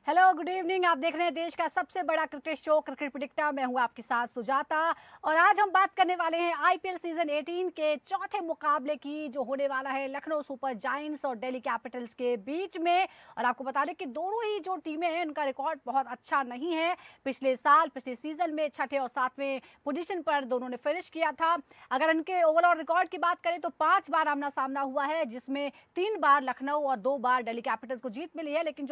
Hello, good evening. आप देख रहे हैं देश का सबसे बड़ा क्रिकेट शो क्रिकेट प्रिडिक्टर। मैं हूं आपके साथ सुजाता और आज हम बात करने वाले हैं आईपीएल सीजन 18 के चौथे मुकाबले की, जो होने वाला है लखनऊ सुपर जायंट्स और दिल्ली कैपिटल्स के बीच में। और आपको बता दें कि दोनों ही जो टीमें हैं उनका रिकॉर्ड बहुत अच्छा नहीं है। पिछले सीजन में छठे और सातवें पोजीशन पर दोनों ने फिनिश किया था। अगर इनके ओवरऑल रिकॉर्ड की बात करें तो 5 बार आमना सामना हुआ है, जिसमें 3 बार लखनऊ और 2 बार दिल्ली कैपिटल्स को जीत मिली है। लेकिन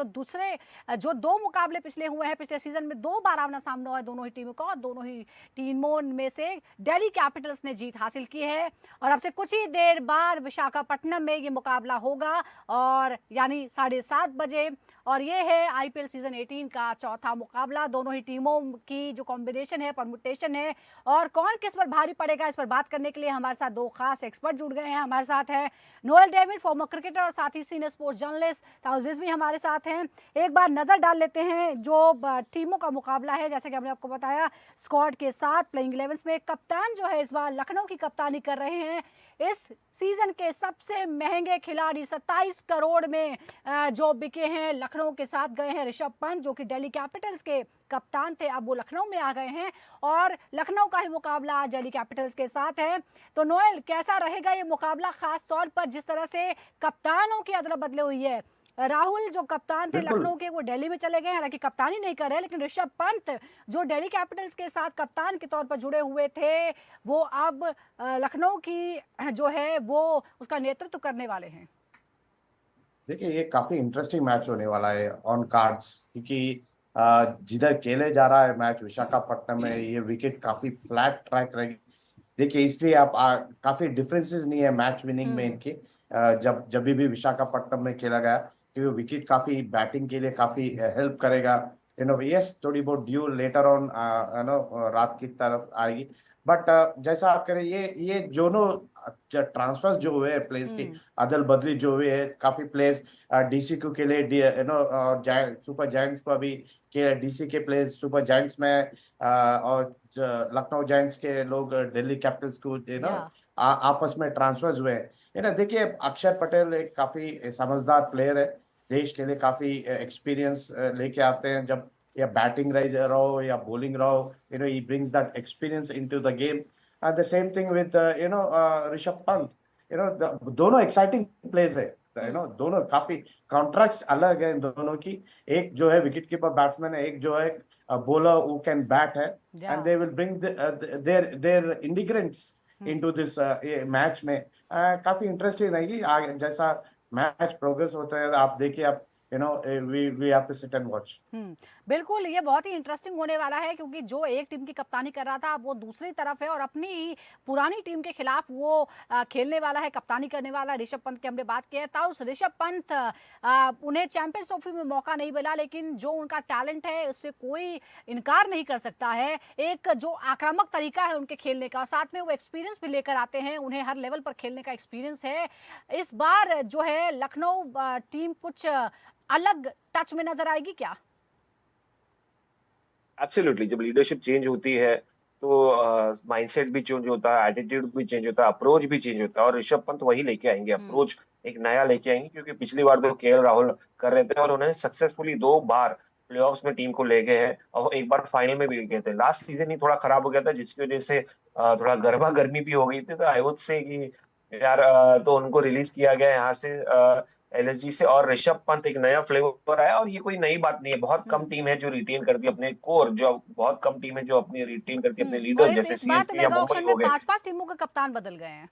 जो दो मुकाबले पिछले हुए हैं, पिछले सीजन में 2 बार आमना सामना हुआ है दोनों ही टीमों का, और दोनों ही टीमों में से दिल्ली कैपिटल्स ने जीत हासिल की है। और अब से कुछ ही देर बाद विशाखापट्टनम में ये मुकाबला होगा, और यानी 7:30 बजे। और ये है आईपीएल सीजन 18 का चौथा मुकाबला। दोनों ही टीमों की जो कॉम्बिनेशन है, परमुटेशन है, और कौन किस पर भारी पड़ेगा, इस पर बात करने के लिए हमारे साथ दो खास एक्सपर्ट जुड़ गए हैं। हमारे साथ है नोएल डेविड, फॉर्मर क्रिकेटर और साथ ही सीनियर स्पोर्ट्स जर्नलिस्ट ताउजिस भी हमारे साथ हैं। एक बार नजर डाल लेते हैं जो टीमों का मुकाबला है। जैसे कि हमने आपको बताया, स्क्वाड के साथ प्लेइंग 11 में कप्तान जो है इस बार लखनऊ की कप्तानी कर रहे हैं इस सीजन के सबसे महंगे खिलाड़ी। 27 करोड़ में जो बिके हैं, लखनऊ के साथ गए हैं ऋषभ पंत, जो कि दिल्ली कैपिटल्स के कप्तान थे। अब वो लखनऊ में आ गए हैं और लखनऊ का ही मुकाबला आज दिल्ली कैपिटल्स के साथ है। तो नोएल, कैसा रहेगा ये मुकाबला, खास तौर पर जिस तरह से कप्तानों की अदला बदली हुई है? राहुल जो कप्तान थे बिल्कुल। लखनऊ के, वो दिल्ली में चले गए, हालांकि कप्तानी नहीं कर रहे, लेकिन ऋषभ पंत जो दिल्ली कैपिटल्स के साथ कप्तान के तौर पर जुड़े हुए थे, वो अब लखनऊ की जो है वो उसका नेतृत्व करने वाले हैं। देखिए, ये काफी इंटरेस्टिंग मैच होने वाला है ऑन कार्ड्स, क्योंकि जिधर खेले जा रहा है मैच विशाखापट्टनम में, ये विकेट काफी फ्लैट ट्रैक रहेगी। देखिए, इसलिए आप काफी डिफरेंसेस नहीं है मैच विनिंग में हम्म। इनके। जब जब भी विशाखापट्टनम में खेला गया, क्योंकि विकेट काफी बैटिंग के लिए काफी हेल्प करेगा। यस, थोड़ी बहुत ड्यू लेटर ऑन रात की तरफ आएगी। बट जैसा आप कह रहे हैं, ये दोनों ट्रांसफर्स जो हुए हैं, प्लेयर्स की हम्म। अदल बदली जो हुई है, काफी प्लेयर्स डीसीक्यू के लिए, सुपर जायंट्स को अभी के डीसी के प्लेयर्स सुपर जायंट्स में, और लखनऊ जायंट्स के लोग दिल्ली कैपिटल्स को या आपस में ट्रांसफर्स हुए हैं। देखिए, अक्षर पटेल एक काफी समझदार प्लेयर है। देश के लिए काफी एक्सपीरियंस लेके आते हैं, जब या बैटिंग रहो या बॉलिंग रहो, he brings that experience into the game. The same thing with Rishabh Pant. दोनों एक्साइटिंग प्लेयर्स है। दोनों काफी कॉन्ट्रैक्ट्स अलग है इन दोनों की। एक जो है विकेट कीपर बैट्समैन है, एक जो है बॉलर हु कैन बैट है। या and they will bring their ingredients into this match में। काफी इंटरेस्टिंग रहेगी आगे, जैसा मैच प्रोग्रेस होता है। आप देखिए, आप we have to sit and watch. बिल्कुल, ये बहुत ही इंटरेस्टिंग होने वाला है, क्योंकि जो एक टीम की कप्तानी कर रहा था, अब वो दूसरी तरफ है और अपनी ही पुरानी टीम के खिलाफ वो खेलने वाला है, कप्तानी करने वाला है। ऋषभ पंत की हमने बात की है। ताउस, ऋषभ पंत उन्हें चैंपियंस ट्रॉफी में मौका नहीं मिला, लेकिन जो उनका टैलेंट है उससे कोई इनकार नहीं कर सकता है। एक जो आक्रामक तरीका है उनके खेलने का, साथ में वो एक्सपीरियंस भी लेकर आते हैं, उन्हें हर लेवल पर खेलने का एक्सपीरियंस है। इस बार जो है लखनऊ टीम कुछ अलग टच में नजर आएगी क्या? एब्सोल्युटली, जब लीडरशिप चेंज होती है तो माइंडसेट भी चेंज होता है, एटीट्यूड भी चेंज होता है, अप्रोच भी चेंज होता है। और ऋषभ पंत वही लेके आएंगे, हम्म। अप्रोच एक नया लेके आएंगे, क्योंकि पिछली बार तो केएल राहुल कर रहे थे और उन्होंने सक्सेसफुली 2 बार प्लेऑफ्स में टीम को ले गए हैं, और एक बार फाइनल में भी गए थे। लास्ट सीजन ही थोड़ा खराब हो गया था, जिसकी वजह से थोड़ा गर्मा गर्मी भी हो गई थी। तो आई वुड से कि यार, तो उनको रिलीज किया गया यहाँ से एलएसजी से, और ऋषभ पंत एक नया फ्लेवर आया। और ये कोई नई बात नहीं है, बहुत कम हम्म। टीम है जो रिटेन करती है अपने कोर, जो बहुत कम टीम है जो अपनी रिटेन करती है अपने और लीडर्स, इस जैसे इस बार तो सीएसके या मेगा मुंबई ऑक्शन में हो गए। 5-5 टीमों के कप्तान बदल गए हैं।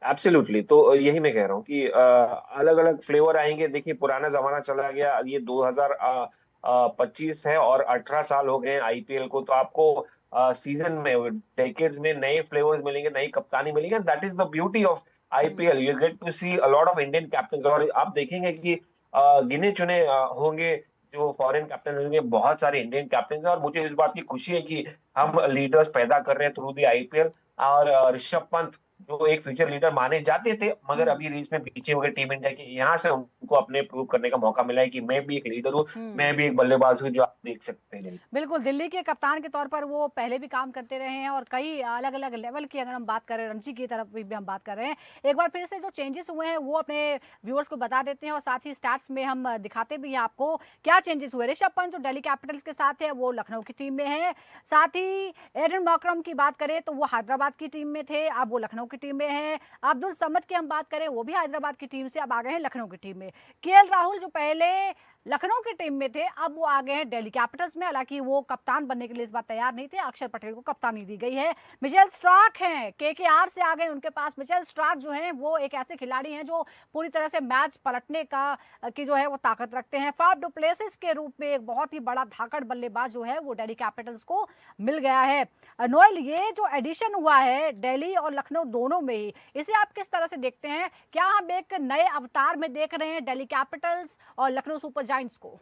एब्सोल्युटली, तो यही मैं कह रहा हूँ कि अलग अलग फ्लेवर आएंगे। देखिए, पुराना जमाना चला गया, ये 2025 है और 18 साल हो गए आईपीएल को। तो आपको सीजन में, डेकेड्स में नए फ्लेवर्स मिलेंगे, नई कप्तानी मिलेंगे। That is the beauty of IPL. You get to see a lot of Indian captain, और आप देखेंगे कि गिने चुने होंगे जो फॉरेन कैप्टन होंगे, बहुत सारे इंडियन कैप्टन हैं। और मुझे इस बात की खुशी है कि हम लीडर्स पैदा कर रहे हैं थ्रू द आईपीएल। और ऋषभ पंत जो एक फ्यूचर लीडर माने जाते थे, मगर हम्म। अभी रेस में पीछे हो गए टीम इंडिया के, यहाँ से उनको अपने प्रूव करने का मौका मिला है कि मैं भी एक लीडर हूँ, मैं हम्म। भी एक बल्लेबाज हूँ, जो आप देख सकते हैं। बिल्कुल, दिल्ली के कप्तान के तौर पर वो पहले भी काम करते रहे हैं और कई अलग-अलग लेवल की अगर हम बात करें, रणजी की तरफ भी हम बात कर रहे हैं। एक बार फिर से जो चेंजेस हुए हैं वो अपने व्यूअर्स को बता देते हैं और साथ ही स्टैट्स में हम दिखाते भी हैं आपको क्या चेंजेस हुए। ऋषभ पंत जो दिल्ली कैपिटल्स के साथ है वो लखनऊ की टीम में है। साथ ही एडन मॉकरम की बात करें तो वो हैदराबाद की टीम में थे, अब वो लखनऊ की टीम में हैं। अब्दुल समद की हम बात करें वो भी हैदराबाद की टीम से अब आ गए हैं लखनऊ की टीम में। केएल राहुल जो पहले लखनऊ की टीम में थे अब वो आ गए हैं दिल्ली कैपिटल्स में, हालांकि वो कप्तान बनने के लिए इस बार तैयार नहीं थे। अक्षर पटेल को कप्तानी दी गई है। मिचेल स्टार्क हैं केकेआर से आ गए उनके पास। मिचेल स्टार्क जो हैं वो एक ऐसे खिलाड़ी हैं जो पूरी तरह से मैच पलटने का की जो है वो ताकत रखते हैं। फाफ डु प्लेसिस के रूप में एक बहुत ही बड़ा धाकड़ बल्लेबाज जो है वो दिल्ली कैपिटल्स को मिल गया है। नोएल, ये जो एडिशन हुआ है दिल्ली और लखनऊ दोनों में ही, इसे आप किस तरह से देखते हैं? क्या हम एक नए अवतार में देख रहे हैं दिल्ली कैपिटल्स और लखनऊ सुपर जायंट्स को?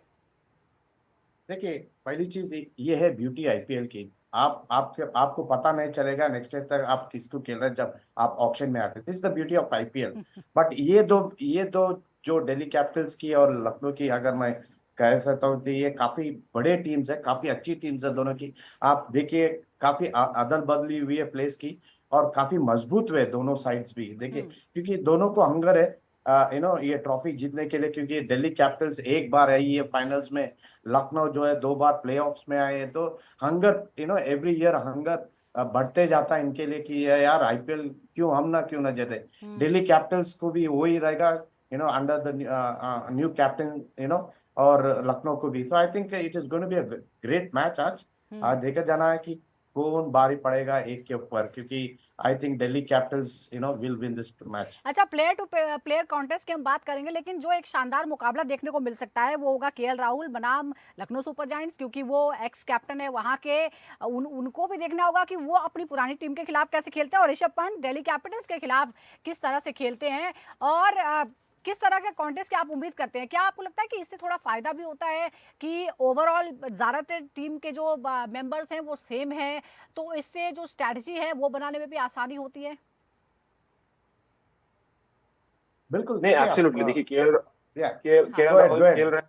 देखिए, पहली चीज ये है ब्यूटी आईपीएल की। आपको पता नहीं चलेगा नेक्स्ट डे तक आप किसको खेल रहे हैं जब आप ऑक्शन में आते हैं। This is the beauty of IPL. But ये दो जो दिल्ली कैपिटल्स की और लखनऊ की अगर मैं कह सकता हूँ तो ये काफी बड़े टीम्स है, काफी अच्छी टीम्स है दोनों की। आप देखिए काफी अदल बदली हुई है प्लेस की और काफी मजबूत हुए दोनों साइड्स भी। देखिए क्योंकि दोनों को हंगर है ये ट्रॉफी जीतने के लिए, क्योंकि दिल्ली कैपिटल्स एक बार आई है फाइनल्स में, लखनऊ जो है 2 बार प्लेऑफ्स में आए हैं। तो हंगर एवरी ईयर हंगर बढ़ते जाता है इनके लिए कि ये यार आईपीएल क्यों ना जीते। दिल्ली कैपिटल्स को भी वही रहेगा अंडर द न्यू कैप्टन और लखनऊ को भी। So I think it is going to be a great match आज देखा जाना है कि कौन बारी पड़ेगा एक के ऊपर, क्योंकि I think Delhi Capitals will win this match. अच्छा, प्लेयर टू प्लेयर कॉन्टेस्ट की हम बात करेंगे, लेकिन जो एक शानदार मुकाबला देखने को मिल सकता है वो होगा केएल राहुल बनाम लखनऊ सुपर जायंट्स, क्योंकि वो एक्स कैप्टन है वहां के। उनको भी देखना होगा कि वो अपनी पुरानी टीम के खिलाफ कैसे खेलते हैं और ऋषभ पंत दिल्ली कैपिटल्स के खिलाफ किस तरह से खेलते हैं और किस तरह के कॉन्टेस्ट की आप उम्मीद करते हैं। क्या आपको लगता है कि इससे थोड़ा फायदा भी होता है कि ओवरऑल ज्यादातर टीम के जो मेंबर्स हैं वो सेम है, तो इससे जो स्ट्रैटेजी है वो बनाने में भी आसानी होती है? बिल्कुल, नहीं, देखिए एब्सोल्युटली। देखिए, केएल या केएल गो अहेड राहुल गो खेल अहेड। रहे हैं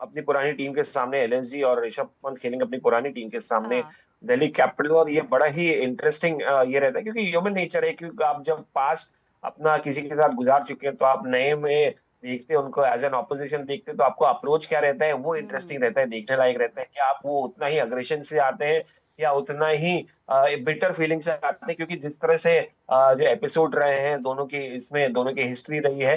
अपनी पुरानी टीम के सामने एलएसजी, और ऋषभ पंत खेलेंगे अपनी पुरानी टीम के सामने हाँ। दिल्ली कैपिटल। और ये बड़ा ही इंटरेस्टिंग ये रहता है, क्योंकि ह्यूमन नेचर है, क्योंकि आप जब पास्ट अपना किसी के साथ गुजार चुके हैं तो आप नए में देखते हैं उनको, एज एन ऑपोजिशन देखते हैं, तो आपको अप्रोच क्या रहता है वो इंटरेस्टिंग रहता है, देखने लायक रहता है कि आप वो उतना ही अग्रेशन से आते हैं या उतना ही बिटर फीलिंग से आते हैं। क्योंकि जिस तरह से जो एपिसोड रहे हैं दोनों की, इसमें दोनों की हिस्ट्री रही है,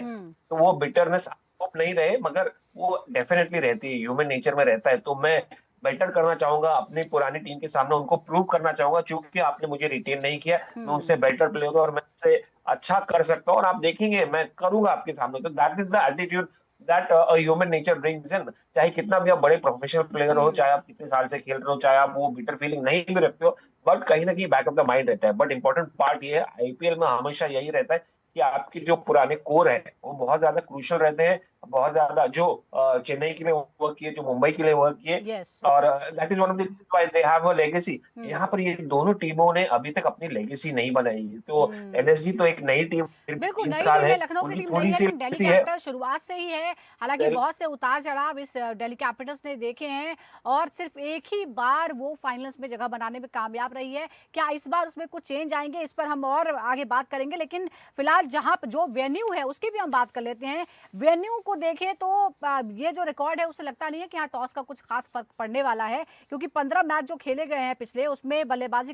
तो वो बिटरनेस होप नहीं रहे, मगर वो डेफिनेटली रहती है, ह्यूमन नेचर में रहता है। तो मैं बेटर करना चाहूंगा अपनी पुरानी टीम के सामने, उनको प्रूव करना चाहूंगा, चूंकि आपने मुझे रिटेन नहीं किया, मैं उससे बेटर प्लेयर हूँ और मैं उससे अच्छा कर सकता हूँ, और आप देखेंगे मैं करूंगा आपके सामने। तो that is the attitude that human nature brings in. चाहे कितना भी आप बड़े प्रोफेशनल प्लेयर हो, चाहे आप कितने साल से खेल रहे हो, चाहे आप वो बिटर फीलिंग नहीं भी रखते हो, बट कहीं ना कहीं बैक ऑफ द माइंड रहता है। बट इंपॉर्टेंट पार्ट ये है, आईपीएल में हमेशा यही रहता है कि आपके जो पुराने कोर है वो बहुत ज्यादा क्रूशियल रहते हैं, बहुत ज्यादा, जो चेन्नई के लिए वर्क किए, जो मुंबई के लिए वर्क किए, यस। और that is one of the reason why they have a legacy. यहाँ पर ये दोनों टीमों ने अभी तक अपनी लेगेसी नहीं बनाई है। तो एलएसजी तो एक नई टीम, बिल्कुल 3 नई साल टीम है, है, लखनऊ की उनकी टीम नई थोड़ी है, सी लेकिन दिल्ली लेगेसी है। कैपिटल्स शुरुआत से ही है। हालांकि बहुत से उतार चढ़ाव इस दिल्ली कैपिटल्स ने देखे हैं और सिर्फ एक ही बार वो फाइनल्स में जगह बनाने में कामयाब रही है। क्या इस बार उसमें कुछ चेंज आएंगे, इस पर हम और आगे बात करेंगे, लेकिन फिलहाल जहां जो वेन्यू है उसकी भी हम बात कर लेते हैं। वेन्यू को देखें तो ये जो रिकॉर्ड है उससे लगता नहीं है कि यहाँ टॉस का कुछ खास फर्क पड़ने वाला है, क्योंकि 15 मैच जो खेले गए हैं पिछले, उसमें पहले बल्लेबाजी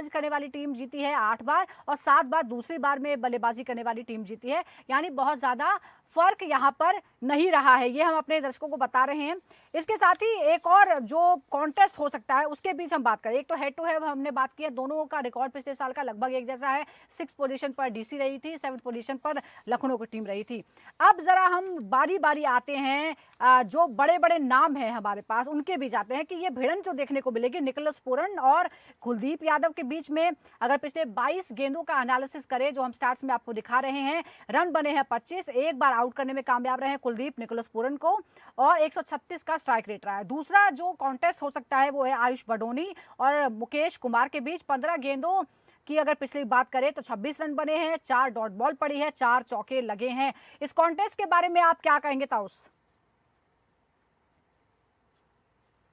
करने वाली टीम जीती है 8 बार और 7 बार दूसरी बार में बल्लेबाजी करने वाली टीम जीती है। यानी बहुत ज्यादा फर्क यहाँ पर नहीं रहा है, ये हम अपने दर्शकों को बता रहे हैं। इसके साथ ही एक और जो कॉन्टेस्ट हो सकता है उसके बीच हम बात करें, एक तो हेड टू हेड हमने बात की है, दोनों का रिकॉर्ड पिछले साल का लगभग एक जैसा है। 6 पोजीशन पर डीसी रही थी, 7 पोजीशन पर लखनऊ की टीम रही थी। अब जरा हम बारी बारी आते हैं, जो बड़े बड़े नाम हैं हमारे पास उनके बीच आते हैं कि ये भिड़न जो देखने को मिलेगी निकोलस पूरन और कुलदीप यादव के बीच में। अगर पिछले 22 गेंदों का एनालिसिस करें जो हम स्टार्ट्स में आपको दिखा रहे हैं, रन बने हैं 25, एक बार आउट करने में कामयाब रहे हैं कुलदीप निकोलस पूरन को, और 136 का स्ट्राइक रेट रहा है। दूसरा जो कॉन्टेस्ट हो सकता है वो है आयुष बडोनी और मुकेश कुमार के बीच। 15 गेंदों की अगर पिछली बात करें तो 26 रन बने हैं, 4 डॉट बॉल पड़ी है, 4 चौके लगे हैं। इस कॉन्टेस्ट के बारे में आप क्या कहेंगे ताउस?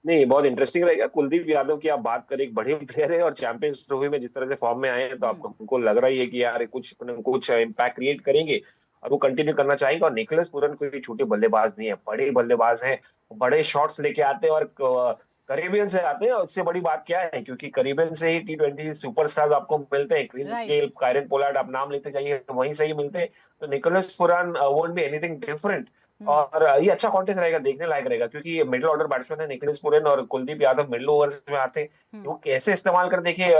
नहीं, बहुत इंटरेस्टिंग रहेगा। कुलदीप यादव की आप बात करें, एक बड़े प्लेयर है और चैंपियंस ट्रॉफी में जिस तरह से फॉर्म में आए हैं, तो आपको हमको लग रहा ही है कि यार कुछ न कुछ इम्पैक्ट क्रिएट करेंगे और वो कंटिन्यू करना चाहेंगे। और निकोलस पूरन कोई छोटे बल्लेबाज नहीं है, बड़े बल्लेबाज हैं, बड़े शॉट्स लेके आते हैं और करीबियन से आते हैं। और उससे बड़ी बात क्या है, क्योंकि करीबियन से ही T20 सुपरस्टार्स आपको मिलते हैं। Chris right. Gayle, Kieron Pollard, आप नाम लेते जाइए, वहीं से ही मिलते हैं। तो निकोलस पुरान वोंट बी एनीथिंग डिफरेंट। और ये अच्छा कॉन्टेस्ट रहेगा, देखने लायक रहेगा, क्योंकि ये मिडिल ऑर्डर बैट्समैन है निकोलस पुरन और कुलदीप यादव मिडिल ओवर्स में आते हैं। वो कैसे इस्तेमाल कर, देखिए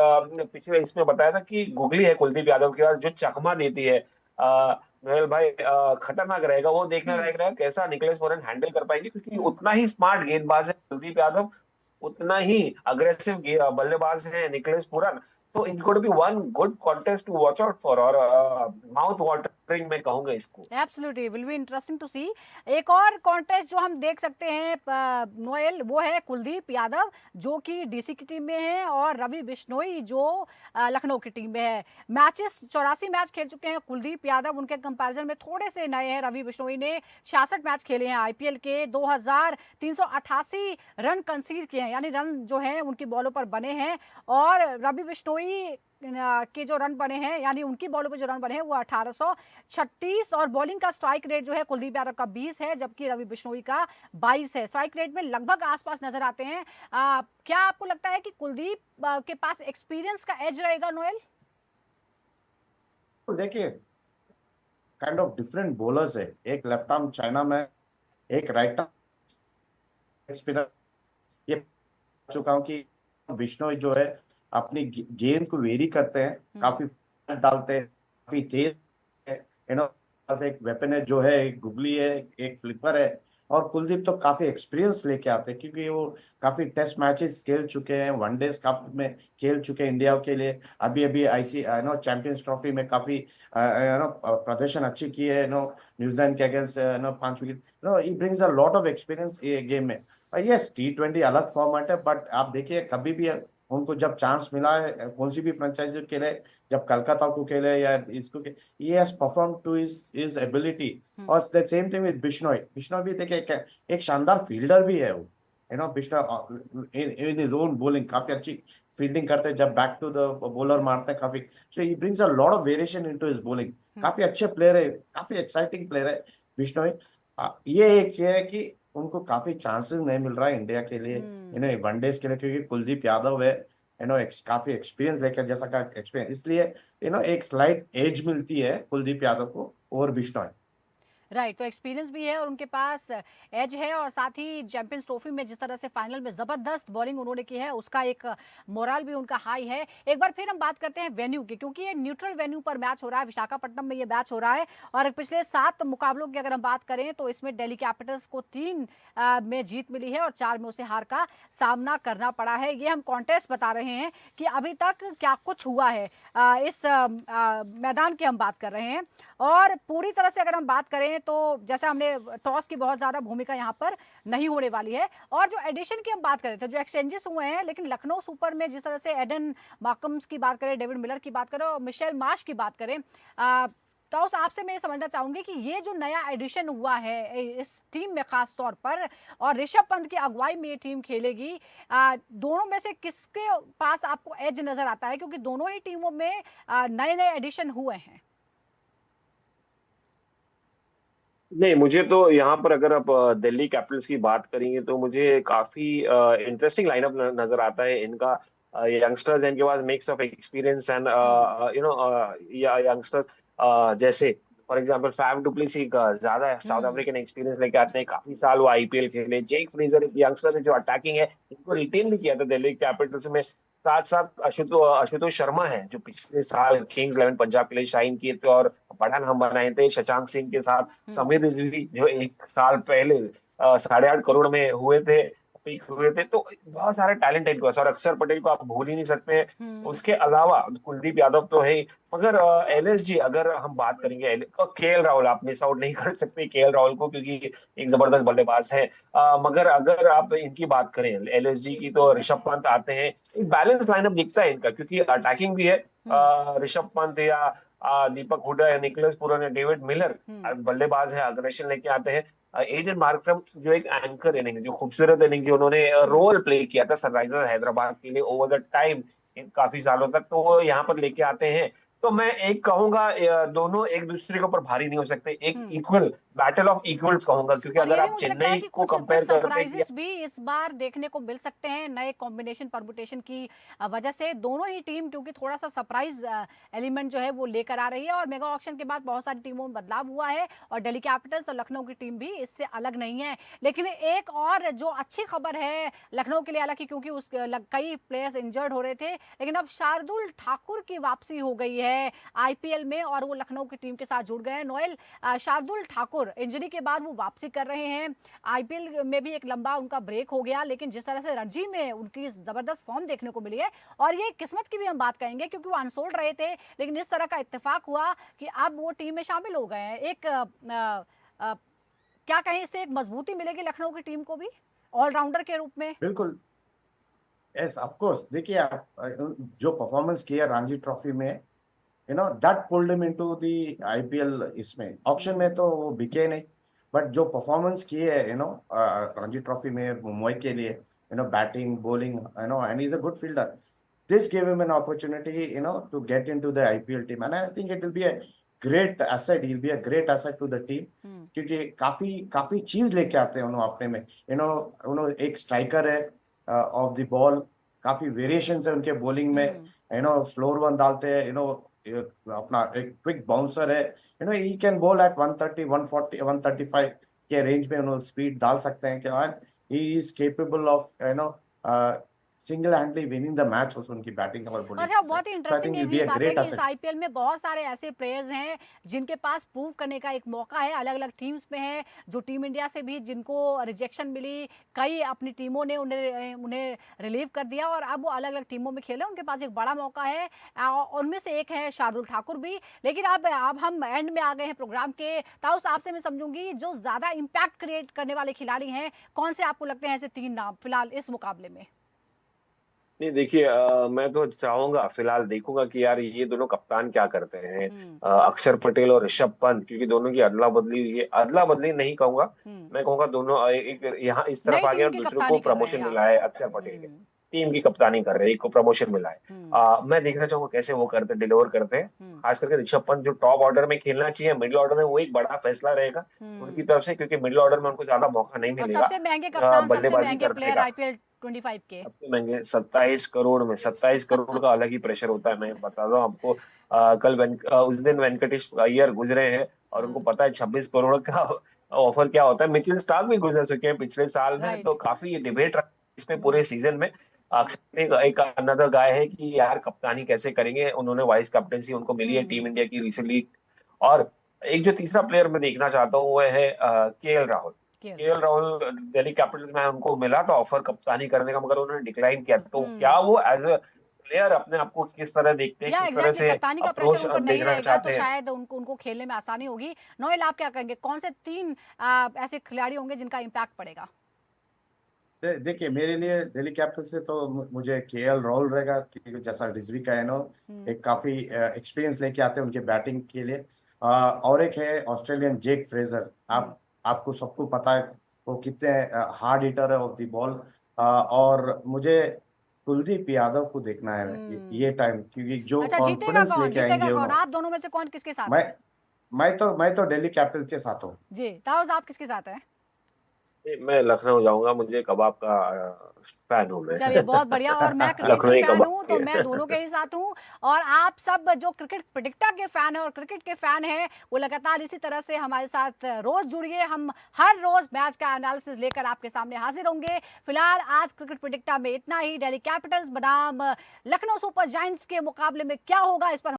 पिछले इसमें बताया था कि गुगली है कुलदीप यादव के पास जो चकमा देती है। नोएल भाई, खतरनाक रहेगा, वो देखने लायक रहेगा कैसा निकोलस पुरन हैंडल कर पाएंगे, क्योंकि उतना ही स्मार्ट गेंदबाज है कुलदीप यादव, उतना ही अग्रेसिव बल्लेबाज है निकोलस पुरन। तो it's going to be one good contest to watch out for, और माउथ वाटरिंग मैं कहूंगा इसको। Absolutely will be interesting to see. एक और कॉन्टेस्ट जो हम देख सकते हैं नोएल, वो है कुलदीप यादव जो कि डीसी की टीम में है और रवि बिश्नोई जो लखनऊ की टीम में है। मैचेस 84 मैच खेल चुके हैं कुलदीप यादव, उनके कंपैरिजन में थोड़े से नए हैं। रवि बिश्नोई ने 66 मैच खेले हैं आईपीएल के, 2388 रन कंसीड किए हैं, यानी रन जो है उनकी बॉलों पर बने हैं। और रवि बिश्नोई के जो रन बने हैं, यानी उनकी बॉलों पर जो रन बने हैं वो 1836, और बॉलिंग का स्ट्राइक रेट जो है कुलदीप यादव का 20 है जबकि रवि बिश्नोई का 22 है। स्ट्राइक रेट में लगभग आसपास नजर आते हैं। क्या आपको लगता है कि कुलदीप के पास एक्सपीरियंस का एज रहेगा नोएल? तो देखिए, काइंड ऑफ डिफरेंट बॉलर्स है, एक लेफ्ट आर्म चाइना में, एक राइट आर्म स्पिनर। ये चुका हूं कि बिश्नोई जो है अपनी गेंद को वेरी करते हैं, काफी डालते हैं, काफी तेज है, एक वेपन है जो है, एक गुगली है, एक फ्लिपर है। और कुलदीप तो काफी एक्सपीरियंस लेके आते हैं, क्योंकि वो काफी टेस्ट मैचेस खेल चुके हैं, वनडे कप में खेल चुके हैं इंडिया के लिए। अभी अभी आईसी चैंपियंस ट्रॉफी में काफी प्रदर्शन अच्छी की है, न्यूजीलैंड के against 5 wicket. He brings a lot of experience ये गेम में। यस, T20 अलग फॉर्मेट है, बट आप देखिए कभी भी उनको जब चांस मिला है कौन सी भी फ्रेंचाइजी के लिए, जब कलकत्ता को खेले या इसको के, he has performed to his ability। और the same thing with Bishnoi. Bishnoi भी देखिए एक शानदार फील्डर भी है वो, Bishnoi in his own bowling काफी अच्छी फील्डिंग करते हैं, जब बैक टू द बॉलर मारते हैं काफी। So he brings a lot of variation into his bowling. काफी अच्छे प्लेयर है, काफी एक्साइटिंग प्लेयर है बिश्नोई। ये एक चीज है कि उनको काफी चांसेस नहीं मिल रहा है इंडिया के लिए, वनडेज के लिए, क्योंकि कुलदीप यादव है, काफी एक्सपीरियंस लेकर, जैसा का एक्सपीरियंस, इसलिए एक स्लाइट एज मिलती है कुलदीप यादव को और बिश्नोई। राइट, तो एक्सपीरियंस भी है और उनके पास एज है, और साथ ही चैंपियंस ट्रॉफी में जिस तरह से फाइनल में जबरदस्त बॉलिंग उन्होंने की है उसका एक मोरल भी उनका हाई है। एक बार फिर हम बात करते हैं वेन्यू की, क्योंकि ये न्यूट्रल वेन्यू पर मैच हो रहा है, विशाखापट्टनम में ये मैच हो रहा है। और पिछले 7 मुकाबलों की अगर हम बात करें तो इसमें दिल्ली कैपिटल्स को 3 में जीत मिली है और 4 में उसे हार का सामना करना पड़ा है। ये हम कॉन्टेस्ट बता रहे हैं कि अभी तक क्या कुछ हुआ है इस मैदान की हम बात कर रहे हैं। और पूरी तरह से अगर हम बात करें तो जैसा हमने टॉस की बहुत ज्यादा भूमिका यहाँ पर नहीं होने वाली है। और जो एडिशन की हम बात करें तो जो एक्सचेंजेस हुए हैं, लेकिन लखनऊ सुपर में जिस तरह से एडन मार्कम्स की बात करें, डेविड मिलर की बात करें और मिशेल मार्श की बात करें, तो आपसे मैं समझना चाहूंगी कि ये जो नया एडिशन हुआ है इस टीम में खास तौर पर, और ऋषभ पंत की अगुवाई में ये टीम खेलेगी, दोनों में से किसके पास आपको एज नजर आता है, क्योंकि दोनों ही टीमों में नए नए एडिशन हुए हैं? नहीं, मुझे तो यहाँ पर अगर आप दिल्ली कैपिटल्स की बात करेंगे तो मुझे काफी इंटरेस्टिंग लाइनअप नजर आता है इनका। यंगस्टर्स इनके पास mix of experience and youngsters, जैसे फॉर एग्जांपल फैफ डुप्लेसी का ज्यादा साउथ अफ्रीकन एक्सपीरियंस लेके आते हैं, काफी साल वो आईपीएल खेले। जेक फ्रीजर एक यंगस्टर है जो अटैकिंग है, इनको रिटेन भी किया था दिल्ली कैपिटल्स में। साथ साथ आशुतोष शर्मा है जो पिछले साल किंग्स 11 पंजाब के लिए शाइन किए थे और बड़ा नाम बनाए थे शशांक सिंह के साथ। समीर रिजवी जो 1 साल पहले 8.5 करोड़ में हुए थे पीक हुए थे, तो बहुत सारे टैलेंट है इनके पास, और अक्षर पटेल को आप भूल ही नहीं सकते हैं। उसके अलावा कुलदीप यादव तो है ही, मगर एलएसजी अगर हम बात करेंगे, केएल राहुल आप मिस आउट नहीं कर सकते केएल राहुल को, क्योंकि एक जबरदस्त बल्लेबाज है। मगर अगर आप इनकी बात करें एलएसजी की, तो ऋषभ पंत आते हैं। एक बैलेंस लाइनअप दिखता है इनका, क्योंकि अटैकिंग भी है, ऋषभ पंत या दीपक हुडा या निकोलस पूरन या डेविड मिलर बल्लेबाज है, अग्रेशन लेके आते हैं। एडन मार्करम जो एक एंकर इनिंग, जो खूबसूरत इनिंग की उन्होंने रोल प्ले किया था सनराइजर्स हैदराबाद के लिए ओवर द टाइम, काफी सालों तक, तो वो यहाँ पर लेके आते हैं। तो मैं एक कहूंगा दोनों एक दूसरे के ऊपर भारी नहीं हो सकते, एक इक्वल बैटल ऑफ इक्वल्स कहूंगा, क्योंकि और अगर ये भी आप मुझे लगता है चेन्नई कि को कुछ कंपेयर करते हैं सरप्राइजेस भी इस बार देखने को मिल सकते हैं नए कॉम्बिनेशन परमुटेशन की वजह से। दोनों ही टीम क्योंकि थोड़ा सा सरप्राइज एलिमेंट जो है वो लेकर आ रही है, और मेगा ऑक्शन के बाद बहुत सारी टीमों में बदलाव हुआ है, और दिल्ली कैपिटल्स और लखनऊ की टीम भी इससे अलग नहीं है। लेकिन एक और जो अच्छी खबर है लखनऊ के लिए, हालांकि क्योंकि उस कई प्लेयर्स इंजर्ड हो रहे थे, लेकिन अब शार्दुल ठाकुर की वापसी हो गई है आईपीएल में, और वो लखनऊ की टीम के साथ जुड़ गए हैं। नोएल, शार्दुल ठाकुर इंजरी के बाद वो वापसी कर रहे हैं। आईपीएल में भी एक लंबा उनका ब्रेक हो गया, लेकिन जिस तरह से रणजी में उनकी जबरदस्त फॉर्म देखने को मिली है, और ये किस्मत की भी हम बात कहेंगे क्योंकि वो अनसोल्ड रहे थे, लेकिन इस तरह का इत्तेफाक हुआ कि अब वो टीम में शामिल हो गए हैं। एक क्या कहें, इससे एक मजबूती मिलेगी लखनऊ की टीम को भी ऑलराउंडर के रूप में। बिल्कुल, यस ऑफ कोर्स। देखिए आप जो परफॉर्मेंस किया रणजी ट्रॉफी में, that pulled him into the IPL. इसमें ऑक्शन में तो वो बिके नहीं, बट जो परफॉर्मेंस किए है रणजी ट्रॉफी में मुंबई के लिए, batting bowling, and is a good fielder, this gave him an opportunity to get into the IPL team, and I think it will be a great asset. He'll be a great asset to the team, क्योंकि काफी काफी चीज लेके आते हैं उन्होंने अपने में। उन्होंने एक स्ट्राइकर है ऑफ द बॉल, काफी वेरिएशन है उनके बॉलिंग में, फ्लोर वन डालते हैं, अपना एक क्विक बाउंसर है, ही कैन बॉल एट 130 140 135 के रेंज में, उन्होंने स्पीड डाल सकते हैं क्या, he is capable of single हैंडली winning the match उसको, उनकी बैटिंग और बॉलिंग। अच्छा, बहुत ही इंटरेस्टिंग ये भी बात है कि इस asset. आईपीएल में बहुत सारे ऐसे प्लेयर्स हैं जिनके पास प्रूव करने का एक मौका है, अलग अलग टीम्स में है, जो टीम इंडिया से भी जिनको रिजेक्शन मिली, कई अपनी टीमों ने उन्हें रिलीव कर दिया, और अब वो अलग अलग टीमों में खेले, उनके पास एक बड़ा मौका है। उनमें से एक है शार्दुल ठाकुर भी। लेकिन अब हम एंड में आ गए हैं प्रोग्राम के। ताउस, आपसे मैं समझूंगी जो ज्यादा इम्पैक्ट क्रिएट करने वाले खिलाड़ी हैं, कौन से आपको लगते हैं ऐसे 3 नाम फिलहाल इस मुकाबले में? नहीं देखिए, मैं तो चाहूंगा, फिलहाल देखूंगा कि यार ये दोनों कप्तान क्या करते हैं, अक्षर पटेल और ऋषभ पंत, क्योंकि दोनों की अदला बदली, ये अदला बदली नहीं कहूंगा, मैं कहूंगा दोनों एक यहाँ इस तरफ आ गए और दूसरे को प्रमोशन मिला है। अक्षर पटेल के टीम की कप्तानी कर रहे हैं, एक को प्रमोशन मिला है। मैं देखना चाहूंगा कैसे वो करते, डिलीवर करते हैं। खास करके ऋषभ पंत जो टॉप ऑर्डर में खेलना चाहिए, मिडिल ऑर्डर में वो एक बड़ा फैसला रहेगा उनकी तरफ से, क्योंकि मिडिल ऑर्डर में उनको ज्यादा मौका नहीं मिलेगा। सबसे महंगे कप्तान, सबसे महंगे प्लेयर आईपीएल 25 के, सबसे महंगे 27 करोड़ में, 27 करोड़ का अलग ही प्रेशर होता है। मैं बता रहा हूँ आपको, उस दिन वेंकटेश अय्यर गुजरे हैं और उनको पता है 26 करोड़ का ऑफर क्या होता है। मिचेल स्टार्क भी गुजर चुके हैं पिछले साल में, तो काफी डिबेट इसमें पूरे सीजन में। एक अनदर गाय है कि यार कप्तानी कैसे करेंगे, उन्होंने वाइस कैप्टनसी उनको मिली है टीम इंडिया की रिसेंटली। और एक जो तीसरा प्लेयर मैं देखना चाहता हूँ वो है KL Rahul. KL Rahul Delhi Capitals में उनको मिला था ऑफर कप्तानी करने का, मगर उन्होंने डिक्लाइन किया। तो क्या वो एज अ प्लेयर अपने आप को किस तरह देखते हैं, किस तरह से कप्तानी का अप्रोच प्रेशर उनको नहीं देखना रहेगा, चाहते तो हैं? शायद उनको खेलने में आसानी होगी। नोएल, आप क्या कहेंगे, कौन से 3 ऐसे खिलाड़ी होंगे जिनका इम्पैक्ट पड़ेगा? देखिए मेरे लिए दिल्ली कैपिटल से तो मुझे केएल राहुल रहेगा, क्योंकि जैसा रिजवी का है एक काफी एक्सपीरियंस लेके आते हैं उनके बैटिंग के लिए। और एक है ऑस्ट्रेलियन जेक फ्रेजर। आपको सबको पता है वो कितने हार्ड हिटर है ऑफ द बॉल। और मुझे कुलदीप यादव को देखना है ये टाइम, क्योंकि जो कॉन्फिडेंस लेके आएंगे आप दोनों में से कौन किसके साथ है? मैं तो दिल्ली कैपिटल के साथ हूँ जी। ताउस, आप किसके साथ हैं? मैं लखनऊ जाऊंगा, मुझे कबाब का फैन हूँ मैं। चलिए, बहुत बढ़िया। और मैं क्रिकेट लखनऊ की ही फैन कबाब हूँ, तो मैं दोनों के ही साथ हूँ। और आप सब जो क्रिकेट प्रेडिक्टर के फैन है और क्रिकेट के फैन हैं, वो लगातार इसी तरह से हमारे साथ रोज जुड़िए। हम हर रोज मैच का एनालिसिस लेकर आपके सामने हाजिर होंगे। फिलहाल आज क्रिकेट प्रेडिक्टर में इतना ही। दिल्ली कैपिटल्स बनाम लखनऊ सुपर जायंट्स के मुकाबले में क्या होगा, इस पर